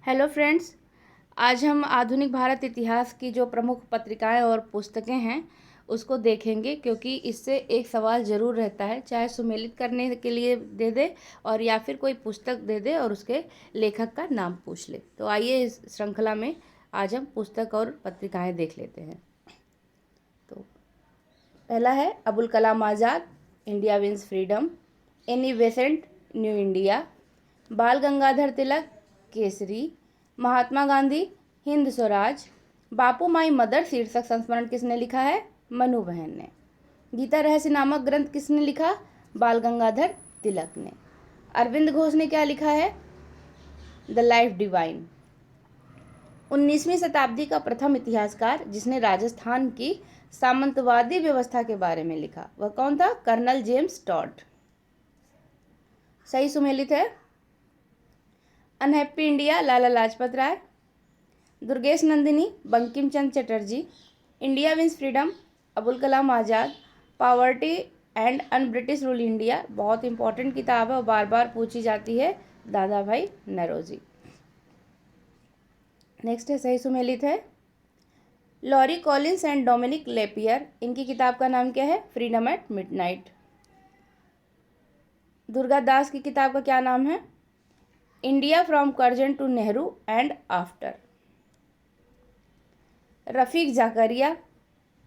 Hello friends. आज हम आधुनिक भारत इतिहास की जो प्रमुख पत्रिकाएं और पुस्तकें हैं उसको देखेंगे, क्योंकि इससे एक सवाल ज़रूर रहता है, चाहे सुमेलित करने के लिए दे दे और या फिर कोई पुस्तक दे दे और उसके लेखक का नाम पूछ ले। तो आइए इस श्रृंखला में आज हम पुस्तक और पत्रिकाएं देख लेते हैं। तो पहला है Abul Kalam Azad, India wins freedom, Annie Besant, new India, Bal Gangadhar Tilak, Kesari, Mahatma Gandhi, Hind Swaraj, Bapu my mother शीर्षक संस्मरण किसने लिखा है? मनु बहन ने। गीता रहस्य नामक ग्रंथ किसने लिखा? बाल गंगाधर तिलक ने। अरविंद घोष ने क्या लिखा है? The life divine. 19वीं शताब्दी का प्रथम इतिहासकार जिसने राजस्थान की सामंतवादी व्यवस्था के बारे में लिखा, वह कौन था? Colonel James Tod. सही सुमेलित है। Unhappy India, Lala Lajpat Rai. Durgesh Nandini, Bankim Chandra Chatterjee. India wins freedom, Abul Kalam Azad. Poverty and un British rule India, बहुत इंपॉर्टेंट किताब है और बार बार पूछी जाती है, दादा भाई नौरोजी। नेक्स्ट है सही सुमेलित है Larry Collins and Dominique Lapierre, इनकी किताब का नाम क्या है? Freedom at midnight. Durga Das की किताब का क्या नाम है? India from Curzon to Nehru and after. Rafiq Zakaria,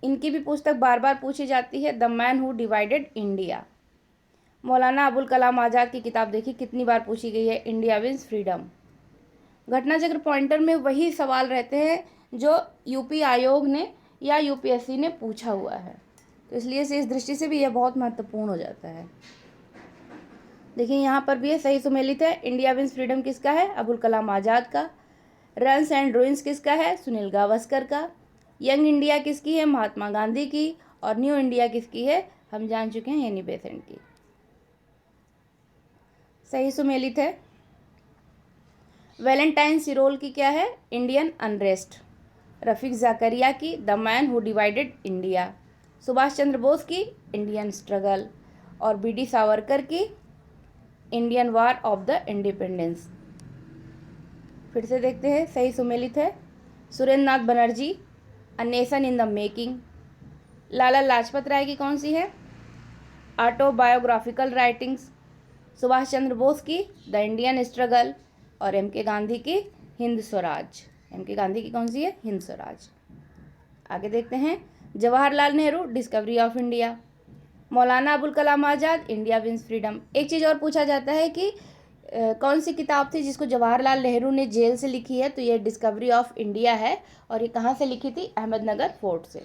इनकी भी पुस्तक बार बार पूछी जाती है, the man who divided India. Maulana Abul Kalam Azad की किताब देखिए कितनी बार पूछी गई है, इंडिया विंस फ्रीडम। घटना चक्र पॉइंटर में वही सवाल रहते हैं जो यूपी आयोग ने या यूपीएससी ने पूछा हुआ है, तो इसलिए से इस दृष्टि से भी यह बहुत महत्वपूर्ण हो जाता है। देखिए यहाँ पर भी है, सही सुमेलित है। इंडिया विंस फ्रीडम किसका है? अबुल कलाम आज़ाद का। रन्स एंड रूइंस किसका है? सुनील गावस्कर का। यंग इंडिया किसकी है? महात्मा गांधी की। और न्यू इंडिया किसकी है? हम जान चुके हैं, एनी बेसेंट की। सही सुमेलित है। वैलेंटाइन सिरोल की क्या है? Indian unrest. रफ़ीक ज़ाकरिया की the man who divided India. Subhash Chandra Bose की इंडियन स्ट्रगल। और बीडी सावरकर की Indian war of the independence. फिर से देखते हैं, सही सुमेलित है। Surendra Nath Banerjee, a nation in the making. Lala Lajpat Rai की कौन सी है? Autobiographical writings. सुभाष चंद्र बोस की द इंडियन स्ट्रगल। और एम के गांधी की हिंद स्वराज। एम के गांधी की कौन सी है? हिंद स्वराज। आगे देखते हैं, Jawaharlal Nehru, discovery of India. Maulana Abul Kalam Azad, India wins freedom. एक चीज़ और पूछा जाता है कि कौन सी किताब थी जिसको जवाहरलाल नेहरू ने जेल से लिखी है, तो ये डिस्कवरी ऑफ इंडिया है। और ये कहाँ से लिखी थी? अहमदनगर फोर्ट से।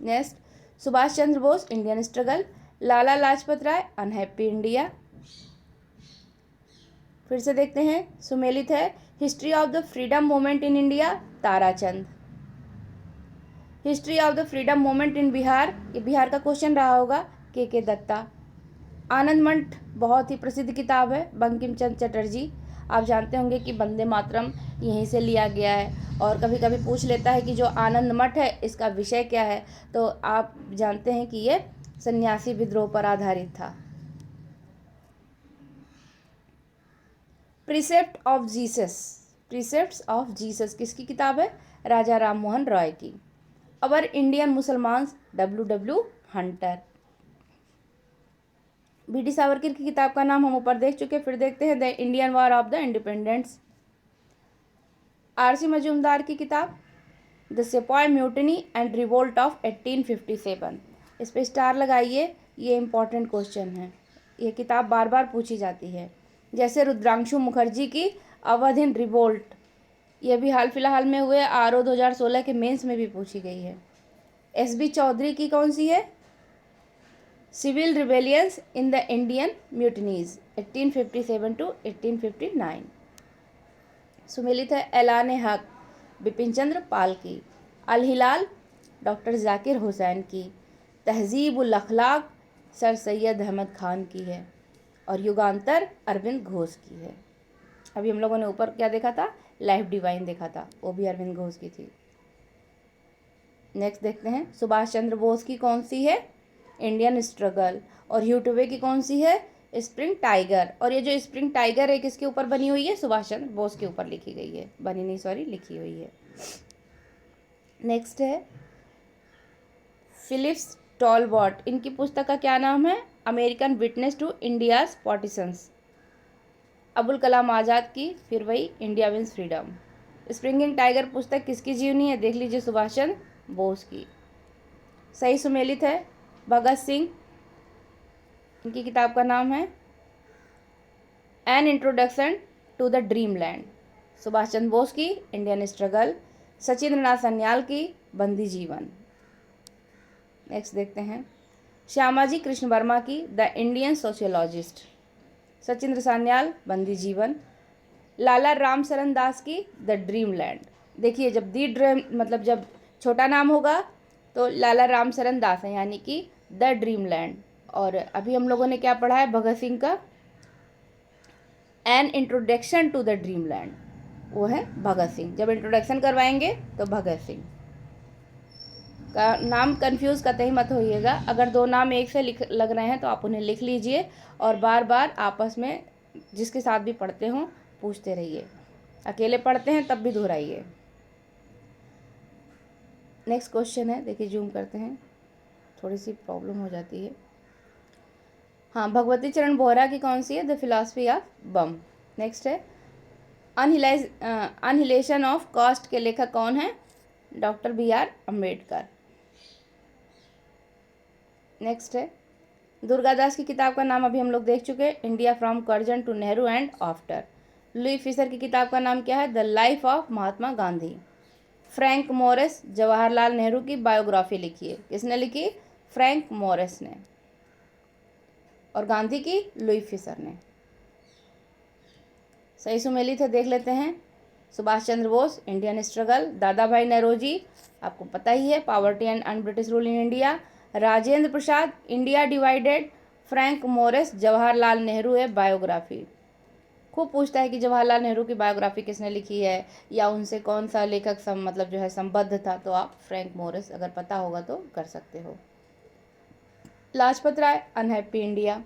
Next, Subhash Chandra Bose, Indian struggle. लाला लाजपत राय, अनहैप्पी इंडिया। फिर से देखते हैं, सुमेलित है। History of the freedom movement in India, Tarachand. History of the freedom movement in Bihar, ये बिहार का क्वेश्चन रहा होगा, के दत्ता। आनंद मठ बहुत ही प्रसिद्ध किताब है, बंकिम चंद्र चटर्जी। आप जानते होंगे कि वंदे मातरम यहीं से लिया गया है, और कभी कभी पूछ लेता है कि जो आनंद मठ है इसका विषय क्या है, तो आप जानते हैं कि ये सन्यासी विद्रोह पर आधारित था। Precept of Jesus, precepts of Jesus किसकी किताब है? राजा राम मोहन रॉय की। Our Indian Musalmans, W Hunter. B D Savarkar की किताब का नाम हम ऊपर देख चुके, फिर देखते हैं, the Indian war of the independence. RC Majumdar की किताब, द सिपाही म्यूटनी एंड रिवोल्ट ऑफ 1857। इस पर स्टार लगाइए, ये इंपॉर्टेंट क्वेश्चन है, ये किताब बार बार पूछी जाती है। जैसे रुद्रांशु मुखर्जी की अवध इन रिवोल्ट, ये भी हाल फिलहाल में हुए आरओ 2016 के मेंस में भी पूछी गई है। एसबी चौधरी की कौन सी है? Civil rebellions in the Indian mutinies, 1857 to 1859। सुमेलित है ऐलान हक, बिपिन चंद्र पाल की। अल हिलाल, डॉक्टर जाकिर हुसैन की। तहजीब उल अखलाक, सर सैयद अहमद खान की है। और युगांतर अरविंद घोष की है। अभी हम लोगों ने ऊपर क्या देखा था? लाइफ डिवाइन देखा था, वो भी अरविंद घोष की थी। नेक्स्ट देखते हैं, सुभाष चंद्र बोस की कौन सी है? Indian struggle. और ह्यूटवे की कौन सी है? Spring tiger. और ये जो स्प्रिंग टाइगर है किसके ऊपर बनी हुई है? सुभाष चंद्र बोस के ऊपर लिखी गई है, बनी नहीं सॉरी, लिखी हुई है। नेक्स्ट है फिलिप्स टॉलबॉट, इनकी पुस्तक का क्या नाम है? American witness to India's partitions. Abul Kalam Azad की, फिर वही India wins freedom. Springing tiger पुस्तक किसकी जीवनी है? देख लीजिए, सुभाष चंद्र बोस की। सही सुमेलित है भगत सिंह, इनकी किताब का नाम है an introduction to the dream land. Subhash Chandra Bose की इंडियन स्ट्रगल। सचिंद्र नाथ सन्याल की बंदी जीवन। नेक्स्ट देखते हैं श्यामाजी कृष्ण वर्मा की the Indian sociologist. Sachindra Sanyal बंदी जीवन। लाला रामचरण दास की द ड्रीम लैंड। देखिए, जब दी ड्रीम मतलब जब छोटा नाम होगा तो लाला रामचरण दास है, यानी कि द ड्रीम लैंड। और अभी हम लोगों ने क्या पढ़ा है? भगत सिंह का an introduction to the dream land, वो है भगत सिंह। जब इंट्रोडक्शन करवाएंगे तो भगत सिंह का नाम कंफ्यूज कतई मत होइएगा। अगर दो नाम एक से लग रहे हैं तो आप उन्हें लिख लीजिए और बार बार आपस में जिसके साथ भी पढ़ते हों पूछते रहिए। अकेले पढ़ते हैं तब भी दोहराइए। नेक्स्ट क्वेश्चन है, देखिए जूम करते हैं, थोड़ी सी प्रॉब्लम हो जाती है। हाँ, भगवती चरण बोहरा की कौन सी है? The philosophy of bomb. Next है अनहिलेशन ऑफ कास्ट के लेखक कौन है? Doctor BR Ambedkar. नेक्स्ट है दुर्गादास की किताब का नाम अभी हम लोग देख चुके हैं, India from Curzon to Nehru and after. Louis Fischer की किताब का नाम क्या है? The life of Mahatma Gandhi. Frank Moraes Jawaharlal Nehru की बायोग्राफी लिखी है, किसने लिखी? फ्रैंक मोरिस ने। और गांधी की लुई फिशर ने। सही सुमेलित है, देख लेते हैं। Subhas Chandra Bose Indian struggle. दादा भाई नौरोजी आपको पता ही है, poverty and un British rule in India. Rajendra Prasad India divided. Frank Moraes Jawaharlal Nehru है बायोग्राफी। खूब पूछता है कि जवाहरलाल नेहरू की बायोग्राफी किसने लिखी है या उनसे कौन सा लेखक मतलब जो है संबद्ध था, तो आप फ्रैंक मोरिस अगर पता होगा तो कर सकते हो। Lajpat Rai unhappy India.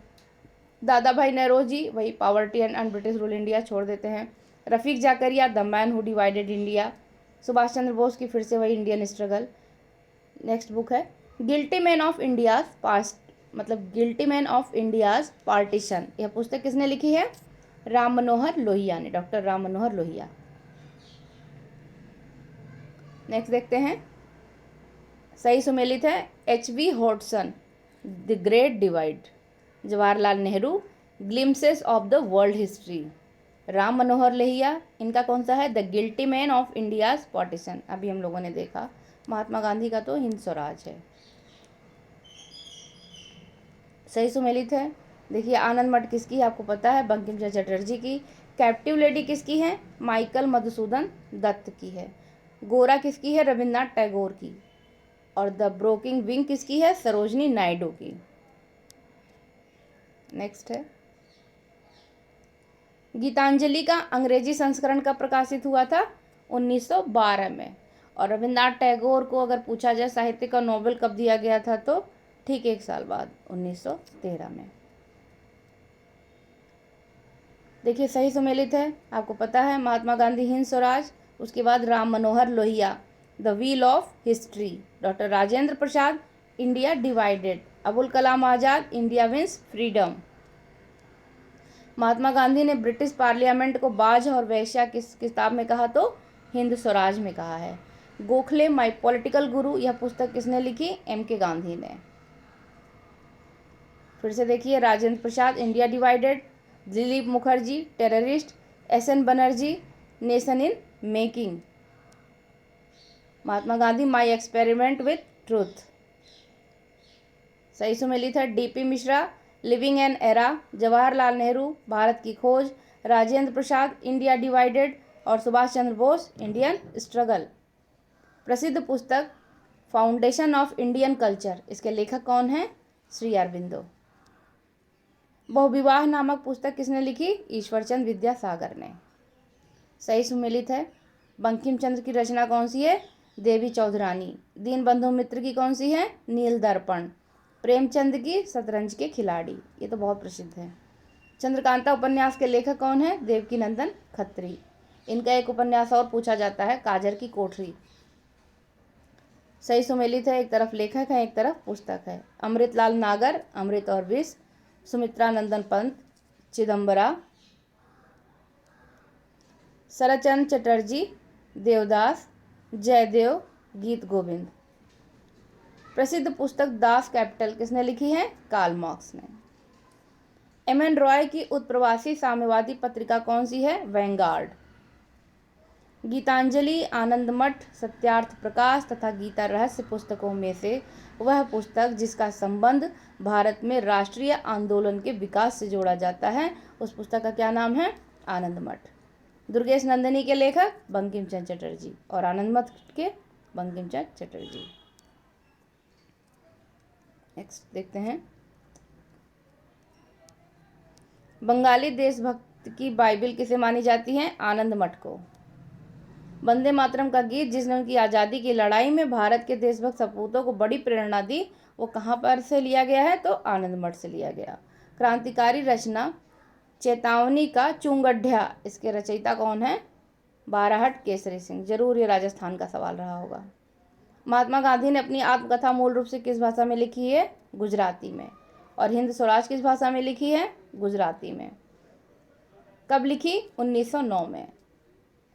दादा भाई नौरोजी वही poverty and un British rule India, छोड़ देते हैं। Rafiq Zakaria the man who divided India. Subhash Chandra Bose की फिर से वही इंडियन स्ट्रगल। नेक्स्ट बुक है guilty man of India's past, मतलब guilty man of India's partition. यह पुस्तक किसने लिखी है? राम मनोहर लोहिया ने, डॉक्टर राम मनोहर लोहिया। नेक्स्ट देखते हैं, सही सुमेलित है HV Hodson the great divide. Jawaharlal Nehru glimpses of the world history. Ram Manohar Lohia इनका कौन सा है? The guilty man of India's partition, अभी हम लोगों ने देखा। महात्मा गांधी का तो हिंद स्वराज है। सही सुमेलित है। देखिए आनंद मठ किसकी है आपको पता है? बंकिम चंद्र चटर्जी की। कैप्टिव लेडी किसकी है? माइकल मधुसूदन दत्त की है। गोरा किसकी है? रविन्द्रनाथ टैगोर की। और द ब्रोकिंग विंग किसकी है? सरोजनी नायडू की। नेक्स्ट है गीतांजलि का अंग्रेजी संस्करण कब प्रकाशित हुआ था? 1912 में। और रविन्द्रनाथ टैगोर को अगर पूछा जाए साहित्य का नोबेल कब दिया गया था, तो ठीक 1 साल बाद 1913 में। देखिए सही सुमेलित है, आपको पता है महात्मा गांधी हिंद स्वराज, उसके बाद Ram Manohar Lohia the wheel of history. Doctor Rajendra Prasad India divided. Abul Kalam Azad India wins freedom. Mahatma Gandhi ने ब्रिटिश पार्लियामेंट को बाज और वैश्या किस किताब में कहा? तो हिंद स्वराज में कहा है। गोखले माई पॉलिटिकल गुरु, यह पुस्तक किसने लिखी? MK गांधी ने। फिर से देखिए Rajendra Prasad India divided. Dilip Mukherjee terrorist. SN Banerjee nation in making. Mahatma Gandhi my experiment with truth. सही सुमेलित है DP Mishra living an era. Jawaharlal Nehru Bharat की खोज। Rajendra Prasad India divided. और सुभाष चंद्र बोस इंडियन स्ट्रगल। प्रसिद्ध पुस्तक फाउंडेशन ऑफ इंडियन कल्चर, इसके लेखक कौन हैं? श्री अरविंदो। बहुविवाह नामक पुस्तक किसने लिखी? ईश्वरचंद विद्यासागर ने। सही सुमेलित है। बंकिम चंद्र की रचना कौन सी है? देवी चौधरानी। दीनबंधु मित्र की कौन सी है? नील दर्पण। प्रेमचंद की शतरंज के खिलाड़ी, ये तो बहुत प्रसिद्ध है। चंद्रकांता उपन्यास के लेखक कौन है? देवकीनंदन खत्री। इनका एक उपन्यास और पूछा जाता है, काजर की कोठरी। सही सुमेलित है, एक तरफ लेखक है, एक तरफ पुस्तक है। अमृतलाल नागर, अमृत और विष। सुमित्रानंदन पंत, चिदम्बरा। शरदचंद्र चटर्जी, देवदास। जयदेव, गीत गोविंद। प्रसिद्ध पुस्तक दास कैपिटल किसने लिखी है? कार्ल मार्क्स ने। एम.एन. रॉय की उत्प्रवासी साम्यवादी पत्रिका कौन सी है? वैंगार्ड। गीतांजलि, आनंदमठ, सत्यार्थ प्रकाश तथा गीता रहस्य पुस्तकों में से वह पुस्तक जिसका संबंध भारत में राष्ट्रीय आंदोलन के विकास से जोड़ा जाता है, उस पुस्तक का क्या नाम है? आनंदमठ। दुर्गेश नंदिनी के लेखक बंकिम चंद्र चटर्जी और आनंदमठ के बंकिम चंद्र चटर्जी। नेक्स्ट देखते हैं, बंगाली देशभक्त की बाइबिल किसे मानी जाती है? आनंदमठ को। वंदे मातरम का गीत जिसने उनकी आज़ादी की लड़ाई में भारत के देशभक्त सपूतों को बड़ी प्रेरणा दी, वो कहाँ पर से लिया गया है? तो आनंदमठ से लिया गया। क्रांतिकारी रचना चेतावनी का चुंगड्ढा, इसके रचयिता कौन है? बाराहट केसरी सिंह। जरूर ये राजस्थान का सवाल रहा होगा। महात्मा गांधी ने अपनी आत्मकथा मूल रूप से किस भाषा में लिखी है? गुजराती में। और हिंद स्वराज किस भाषा में लिखी है? गुजराती में। कब लिखी? 1909 में।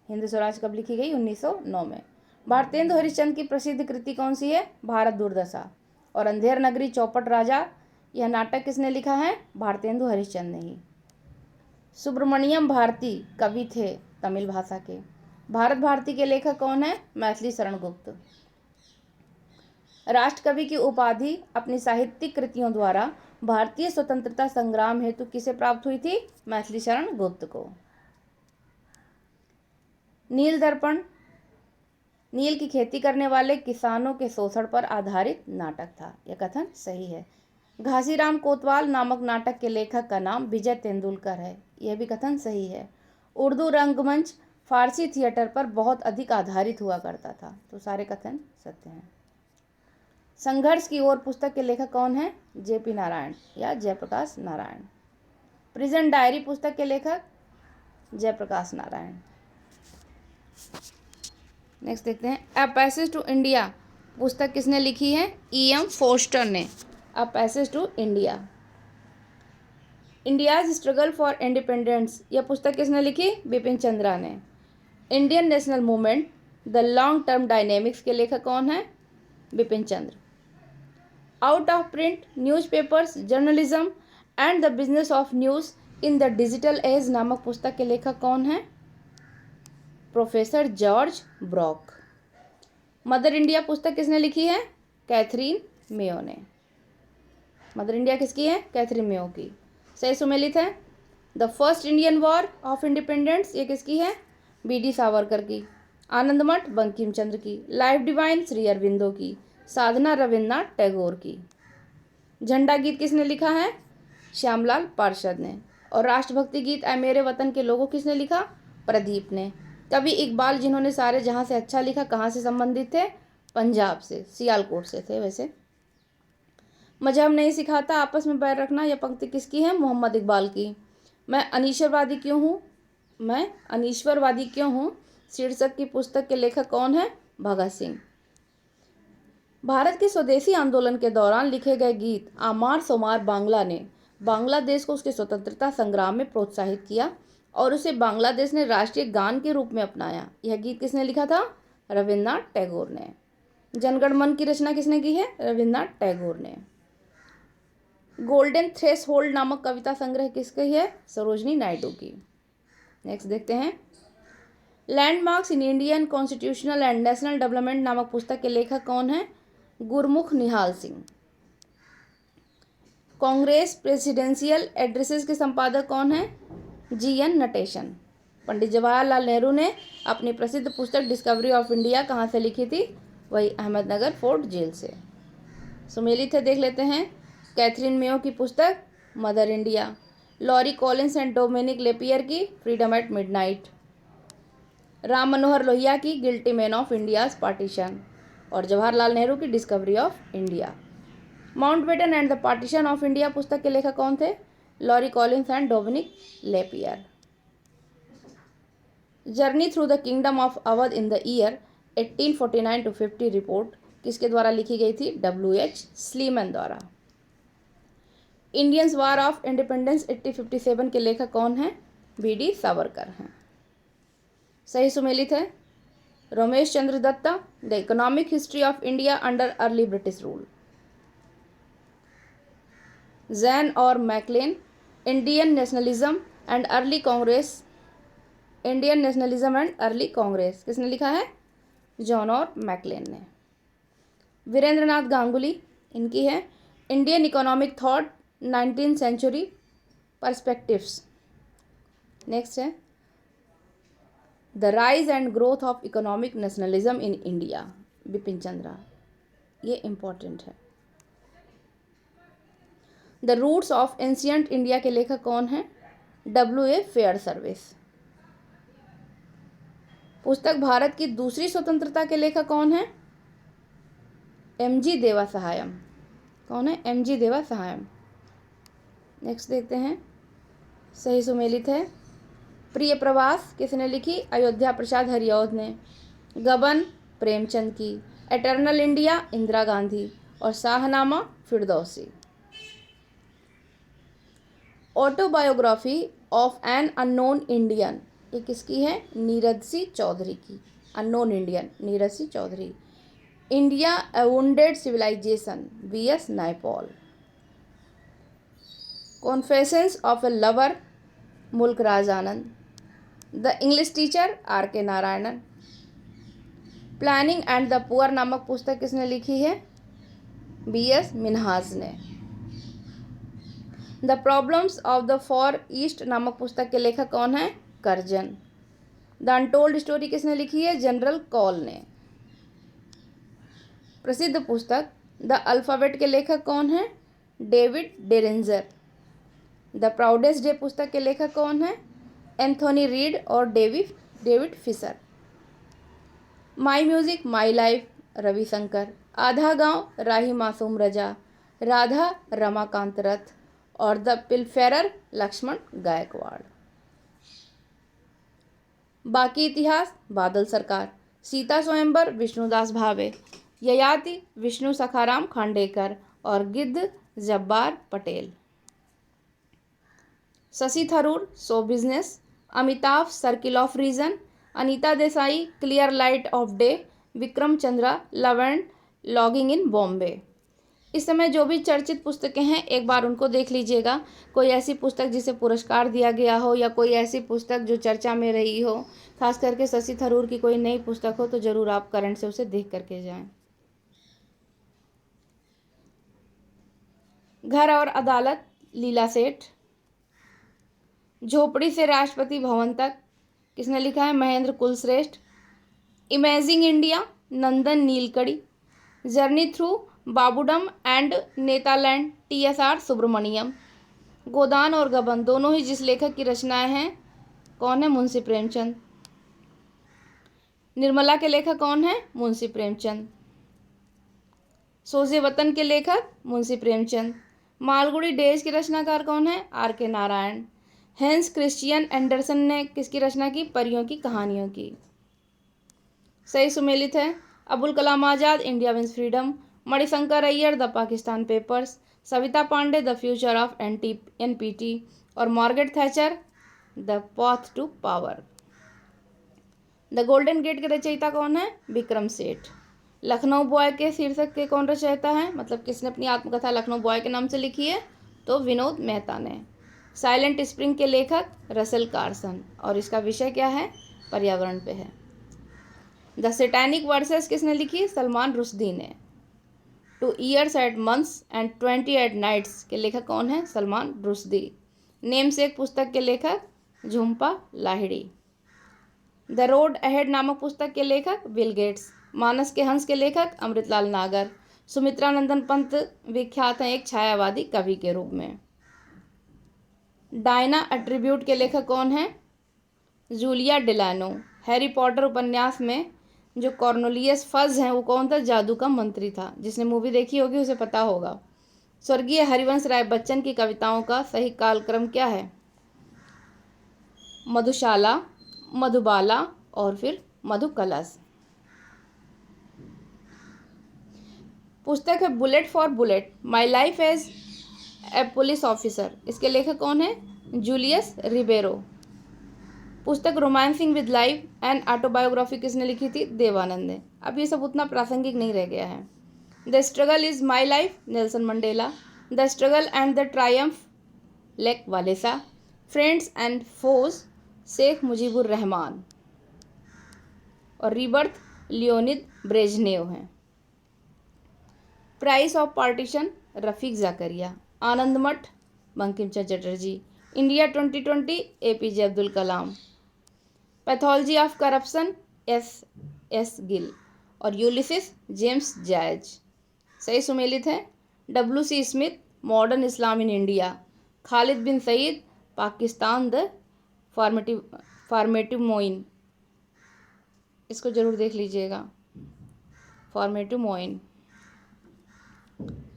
हिंद स्वराज कब लिखी गई? 1909 में। भारतेंदु हरिश्चंद्र की प्रसिद्ध कृति कौन सी है? भारत दुर्दशा। और अंधेर नगरी चौपट राजा, यह नाटक किसने लिखा है? भारतेंदु हरिश्चंद्र ने ही। सुब्रमण्यम भारती कवि थे तमिल भाषा के। भारत भारती के लेखक कौन है? मैथिली शरण गुप्त। राष्ट्रकवि की उपाधि अपनी साहित्यिक कृतियों द्वारा भारतीय स्वतंत्रता संग्राम हेतु किसे प्राप्त हुई थी? मैथिली शरण गुप्त को। नील दर्पण नील की खेती करने वाले किसानों के शोषण पर आधारित नाटक था। यह कथन सही है। घासीराम कोतवाल नामक नाटक के लेखक का नाम विजय तेंदुलकर है। यह भी कथन सही है। उर्दू रंगमंच फारसी थिएटर पर बहुत अधिक आधारित हुआ करता था। तो सारे कथन सत्य हैं। संघर्ष की ओर पुस्तक के लेखक कौन है? जे.पी. नारायण या जयप्रकाश नारायण। प्रिजन डायरी पुस्तक के लेखक जयप्रकाश नारायण। नेक्स्ट देखते हैं, अ पैसेज टू इंडिया पुस्तक किसने लिखी है? E.M. फोस्टर ने। A passage to India. India's struggle for independence, यह पुस्तक किसने लिखी? बिपिन चंद्रा ने। Indian national movement the long term dynamics के लेखक कौन है? Bipin Chandra. Out of print newspapers, journalism and the business of news in the digital age नामक पुस्तक के लेखक कौन है? Professor George Brock. Mother India पुस्तक किसने लिखी है? कैथरीन मेयो ने। मदर इंडिया किसकी है? कैथरीन मेयो की। सही सुमेलित है। The first Indian war of independence, ये किसकी है? बी.डी. सावरकर की। आनंदमठ बंकिम चंद्र की। लाइफ डिवाइन श्री अरविंदो की। साधना रविन्द्रनाथ टैगोर की। झंडा गीत किसने लिखा है? श्यामलाल पार्षद ने। और राष्ट्रभक्ति गीत ऐ मेरे वतन के लोगों किसने लिखा? प्रदीप ने। कवि इकबाल जिन्होंने सारे जहां से अच्छा लिखा, कहाँ से संबंधित थे? पंजाब से, सियालकोट से थे। वैसे मजहब नहीं सिखाता आपस में बैर रखना, यह पंक्ति किसकी है? मोहम्मद इकबाल की। मैं अनीश्वरवादी क्यों हूँ शीर्षक की पुस्तक के लेखक कौन है? भगत सिंह। भारत के स्वदेशी आंदोलन के दौरान लिखे गए गीत आमार सोमार बांग्ला ने बांग्लादेश को उसके स्वतंत्रता संग्राम में प्रोत्साहित किया और उसे बांग्लादेश ने राष्ट्रीय गान के रूप में अपनाया। यह गीत किसने लिखा था? रविन्द्रनाथ टैगोर ने। जनगण मन की रचना किसने की है? रविन्द्रनाथ टैगोर ने। गोल्डन थ्रेशहोल्ड नामक कविता संग्रह किसकी है? सरोजनी नायडू की। नेक्स्ट देखते हैं, landmarks in Indian constitutional and national development नामक पुस्तक के लेखक कौन है? गुरमुख निहाल सिंह। कांग्रेस प्रेसिडेंशियल एड्रेसेस के संपादक कौन है? जी.एन. नटेशन। पंडित जवाहरलाल नेहरू ने अपनी प्रसिद्ध पुस्तक डिस्कवरी ऑफ इंडिया कहाँ से लिखी थी? वही अहमदनगर फोर्ट जेल से। सुमेलित है, देख लेते हैं। कैथरीन मेयो की पुस्तक Mother India. Larry Collins and Dominique Lapierre की freedom at midnight. Ram Manohar Lohia की guilty man of India's partition. और जवाहरलाल नेहरू की discovery of India. Mountbatten and the partition of India पुस्तक के लेखक कौन थे? Larry Collins and Dominique Lapierre. Journey through the kingdom of Awadh in the year 1849 to 50 report किसके द्वारा लिखी गई थी? W.H. स्लीमन द्वारा। इंडियंस वार ऑफ इंडिपेंडेंस 1857 के लेखक कौन हैं? B.D. सावरकर हैं। सही सुमेलित है। Ramesh Chandra Dutta, the economic history of India under early British rule. Jain और McLane, Indian nationalism and early Congress. Indian nationalism and early Congress किसने लिखा है? जॉन और मैकलेन ने। वीरेंद्रनाथ गांगुली, इनकी है Indian economic thought 19th century perspectives. Next है the rise and growth of economic nationalism in India, Bipin Chandra, ये इंपॉर्टेंट है। The roots of ancient India के लेखक कौन हैं? W.A. Fairservis. पुस्तक भारत की दूसरी स्वतंत्रता के लेखक कौन है? M.G. देवा सहायम। कौन है? M.G. देवा सहायम। नेक्स्ट देखते हैं। सही सुमेलित है। प्रिय प्रवास किसने लिखी? अयोध्या प्रसाद हरिऔध ने। गबन प्रेमचंद की। एटर्नल इंडिया इंदिरा गांधी और Shahnama Firdausi. Autobiography of an unknown Indian, ये किसकी है? नीरज सिंह चौधरी की। Unknown Indian Neeraj Singh Chaudhary. India a wounded civilization B.S. Naipaul. Confessions of a lover Mulkraj Anand. The English teacher R.K. Narayanan. Planning and the poor नामक पुस्तक किसने लिखी है? B.S. मिन्हाज ने। The problems of the far east नामक पुस्तक के लेखक कौन है? कर्जन। द अनटोल्ड स्टोरी किसने लिखी है? जनरल कॉल ने। प्रसिद्ध पुस्तक द अल्फाबेट के लेखक कौन है? David Derenger. The proudest day पुस्तक के लेखक कौन है? एंथोनी रीड और David Fisher. My music my life Ravi Shankar. Aadha Gaon Rahi Masoom रजा। राधा रमाकांत रथ और द पिलफेरर लक्ष्मण गायकवाड़। बाकी इतिहास बादल सरकार। सीता स्वयंवर विष्णुदास भावे। ययाति विष्णु सखाराम खांडेकर और Giddh Jabbar Patel. Shashi Tharoor show business. Amitav circle of reason. Anita Desai clear light of day. Vikram Chandra love and longing in Bombay. इस समय जो भी चर्चित पुस्तकें हैं एक बार उनको देख लीजिएगा। कोई ऐसी पुस्तक जिसे पुरस्कार दिया गया हो या कोई ऐसी पुस्तक जो चर्चा में रही हो, खास करके शशि थरूर की कोई नई पुस्तक हो तो ज़रूर आप करंट से उसे देख करके जाएं। घर और अदालत लीला सेठ। झोपड़ी से राष्ट्रपति भवन तक किसने लिखा है? Mahendra Kulshreshtha. Imaging India Nandan Nilekani. Journey through babudom and Netaland TSR Subramanian. Godan और गबन दोनों ही जिस लेखक की रचनाएं हैं, कौन है? मुंशी प्रेमचंद। निर्मला के लेखक कौन है? मुंशी प्रेमचंद। सोजे वतन के लेखक मुंशी प्रेमचंद। मालगुडी डेज के रचनाकार कौन है? R.K. Narayan. Hans Christian Anderson ने किसकी रचना की? परियों की कहानियों की। सही सुमेलित है। Abul Kalam Azad India wins freedom. Manishankar Aiyar the Pakistan papers. Savita Pande the future of NPT और Margaret Thatcher the path to power. The golden gate के रचयिता कौन है? विक्रम सेठ। लखनऊ बॉय के शीर्षक के कौन रचयिता है? मतलब किसने अपनी आत्मकथा लखनऊ बॉय के नाम से लिखी है? तो विनोद मेहता ने। साइलेंट स्प्रिंग के लेखक रसेल कार्सन और इसका विषय क्या है? पर्यावरण पे है। द सैटेनिक वर्सेस किसने लिखी? सलमान रुश्दी ने। 2 years 8 months and 28 nights के लेखक कौन है? सलमान रुश्दी। नेम से एक पुस्तक के लेखक Jhumpa Lahiri. The road ahead नामक पुस्तक के लेखक बिल गेट्स। मानस के हंस के लेखक अमृतलाल नागर। सुमित्रा नंदन पंत विख्यात हैं एक छायावादी कवि के रूप में। डायना एट्रीब्यूट के लेखक कौन है? Julia Delano. हैरी पॉटर उपन्यास में जो कॉर्नेलियस फज हैं वो कौन था? जादू का मंत्री था। जिसने मूवी देखी होगी उसे पता होगा। स्वर्गीय हरिवंश राय बच्चन की कविताओं का सही कालक्रम क्या है? मधुशाला, मधुबाला और फिर मधुकलश। पुस्तक है bullet for bullet, my life as a police officer. इसके लेखक कौन है? जूलियस रिबेरो। पुस्तक romancing with life and autobiography किसने लिखी थी? देवानंद ने। अब ये सब उतना प्रासंगिक नहीं रह गया है। The struggle is my life, Nelson Mandela. The struggle and the triumph, Lech Walesa. Friends and foes, Sheikh Mujibur Rahman. और रीबर्थ लियोनिद ब्रेजनेव हैं। Price of partition, Rafiq Zakaria. Anand Math, Bankim Chandra Chatterjee. India 2020, APJ Abdul Kalam. Pathology of corruption, S Gill. और यूलिसिस, जेम्स जॉर्ज। सही सुमेलित है। WC Smith, modern Islam in India. Khalid bin Sayeed, Pakistan the formative मोइन। इसको जरूर देख लीजिएगा, फॉर्मेटिव मोइन।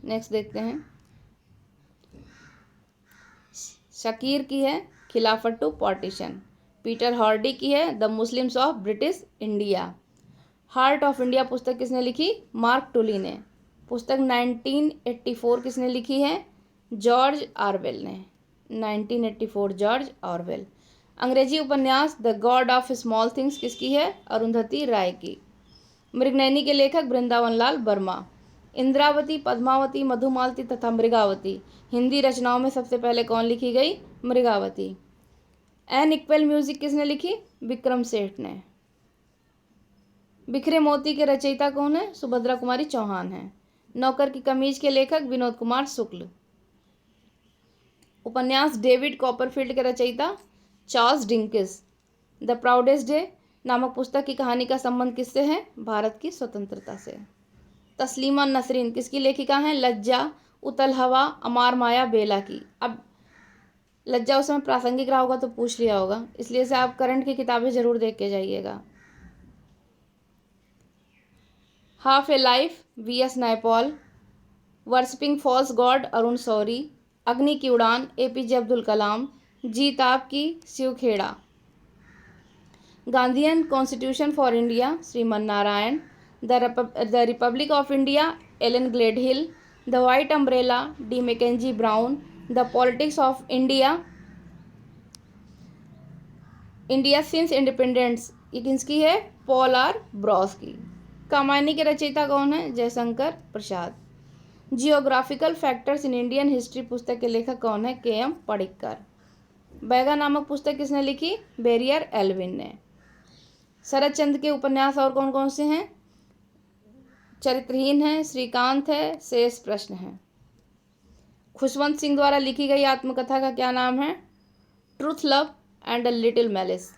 नेक्स्ट देखते हैं। शकीर की है खिलाफत टू पार्टीशन। पीटर हार्डी की है the Muslims of British India. Heart of India पुस्तक किसने लिखी? मार्क टुली ने। पुस्तक 1984 किसने लिखी है? जॉर्ज ऑरवेल ने। 1984 जॉर्ज ऑरवेल। अंग्रेजी उपन्यास the God of small things किसकी है? अरुंधति राय की। मृगनयनी के लेखक वृंदावन लाल वर्मा। इंद्रावती, पद्मावती, मधुमालती तथा मृगावती हिंदी रचनाओं में सबसे पहले कौन लिखी गई? मृगावती। एन इक्वल म्यूजिक किसने लिखी? विक्रम सेठ ने। बिखरे मोती के रचयिता कौन है? सुभद्रा कुमारी चौहान है। नौकर की कमीज के लेखक विनोद कुमार शुक्ल। उपन्यास डेविड कॉपरफील्ड के रचयिता चार्ल्स डिंकिस। द प्राउडेस्ट डे नामक पुस्तक की कहानी का संबंध किससे है? भारत की स्वतंत्रता से। तस्लीमा नसरीन किसकी लेखिका हैं? लज्जा, उतल हवा, अमार माया, बेला की। अब लज्जा उस समय प्रासंगिक रहा होगा तो पूछ लिया होगा, इसलिए से आप करंट की किताबें जरूर देख के जाइएगा। Half a life, VS Naipaul. Worshipping false god, Arun Shourie. Agni की Udaan, APJ Abdul Kalam. Jeet Aapki, Shiv Khera. Gandhian constitution for India, Shriman Narayan. The republic of India, Alan Gledhill. The white umbrella, D Mackenzie Brown. The politics of India, India since independence, ये किसकी है? Paul R Bros की। कामायनी के रचयिता कौन है? Jaishankar Prasad. Geographical factors in Indian history पुस्तक के लेखक कौन है? KM पडिक्कर। बैगा नामक पुस्तक किसने लिखी? बेरियर एल्विन ने। शरद चंद्र के उपन्यास और कौन कौन से हैं? चरित्रहीन है, श्रीकांत है, शेष प्रश्न है। खुशवंत सिंह द्वारा लिखी गई आत्मकथा का क्या नाम है? Truth, love and a little malice.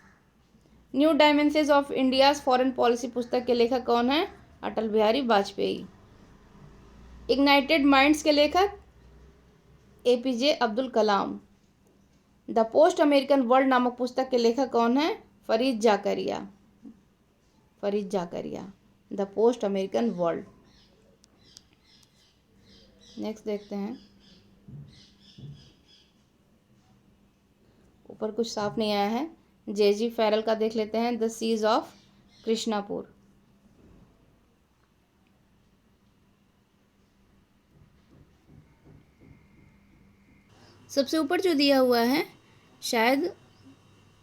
New dimensions of India's foreign policy पुस्तक के लेखक कौन है? अटल बिहारी वाजपेयी। इग्नाइटेड माइंड्स के लेखक APJ Abdul Kalam. The post American world नामक पुस्तक के लेखक कौन है? Fareed Zakaria. Fareed Zakaria. The post American world. Next देखते हैं। ऊपर कुछ साफ नहीं आया है। JG फैरल का देख लेते हैं, द सीज ऑफ कृष्णापुर। सबसे ऊपर जो दिया हुआ है शायद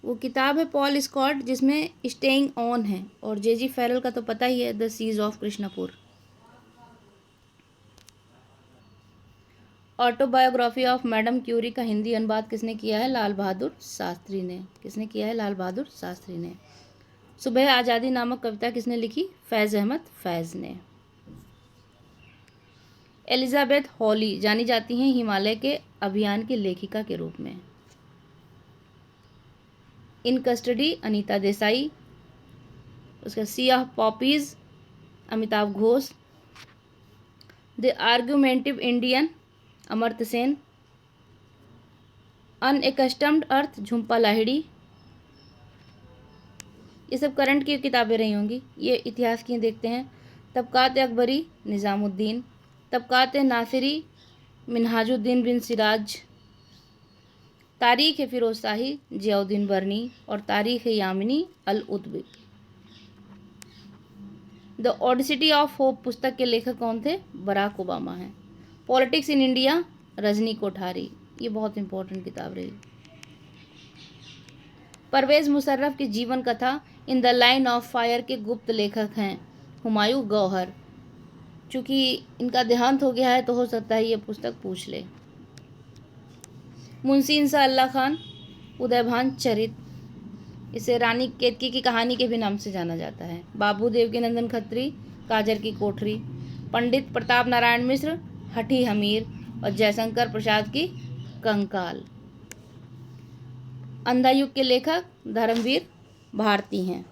वो किताब है पॉल स्कॉट जिसमें स्टेइंग ऑन है, और JG फैरल का तो पता ही है, the siege of Krishnapur. Autobiography of Madame Curie का हिंदी अनुवाद किसने किया है? लाल बहादुर शास्त्री ने। किसने किया है? लाल बहादुर शास्त्री ने। सुबह आज़ादी नामक कविता किसने लिखी? फैज़ अहमद फैज़ ने। एलिजाबेथ हॉली जानी जाती हैं हिमालय के अभियान की लेखिका के रूप में। In custody, Anita Desai. उसका sea of poppies, Amitav Ghosh. The argumentative Indian, Amartya Sen. Unaccustomed earth, Jhumpa Lahiri. ये सब करंट की किताबें रही होंगी। ये इतिहास की देखते हैं। तबकात अकबरी, निज़ामुद्दीन। तबकात नासिरी, मिन्हाजुद्दीन बिन सिराज। तारीख़ फ़िरोज़ शाही ज़ियाउद्दीन बर्नी और तारीख़ यामिनी अल Utbi. The audacity of hope पुस्तक के लेखक कौन थे? बराक ओबामा हैं। Politics in India Rajni Kothari, ये बहुत इंपॉर्टेंट किताब रही। परवेज़ मुशर्रफ की जीवन कथा in the line of fire के गुप्त लेखक हैं हुमायूं गौहर। चूँकि इनका देहांत हो गया है तो हो सकता है ये पुस्तक पूछ ले। मुंशी इंसा अल्लाह खान उदयभान चरित, इसे रानी केतकी की कहानी के भी नाम से जाना जाता है। बाबू देवकीनंदन खत्री काजर की कोठरी। पंडित प्रताप नारायण मिश्र हठी हमीर और जयशंकर प्रसाद की कंकाल। अंधा युग के लेखक धर्मवीर भारती हैं।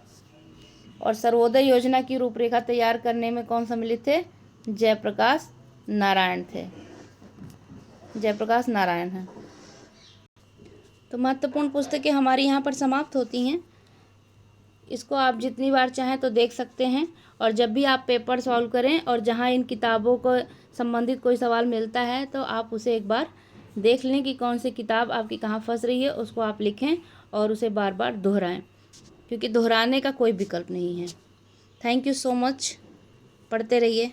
और सर्वोदय योजना की रूपरेखा तैयार करने में कौन सम्मिलित थे? जयप्रकाश नारायण थे। जयप्रकाश नारायण हैं। तो महत्वपूर्ण पुस्तकें हमारी यहाँ पर समाप्त होती हैं। इसको आप जितनी बार चाहें तो देख सकते हैं। और जब भी आप पेपर सॉल्व करें और जहाँ इन किताबों को संबंधित कोई सवाल मिलता है तो आप उसे एक बार देख लें कि कौन सी किताब आपकी कहाँ फंस रही है, उसको आप लिखें और उसे बार बार दोहराएं, क्योंकि दोहराने का कोई विकल्प नहीं है। Thank you so much. पढ़ते रहिए।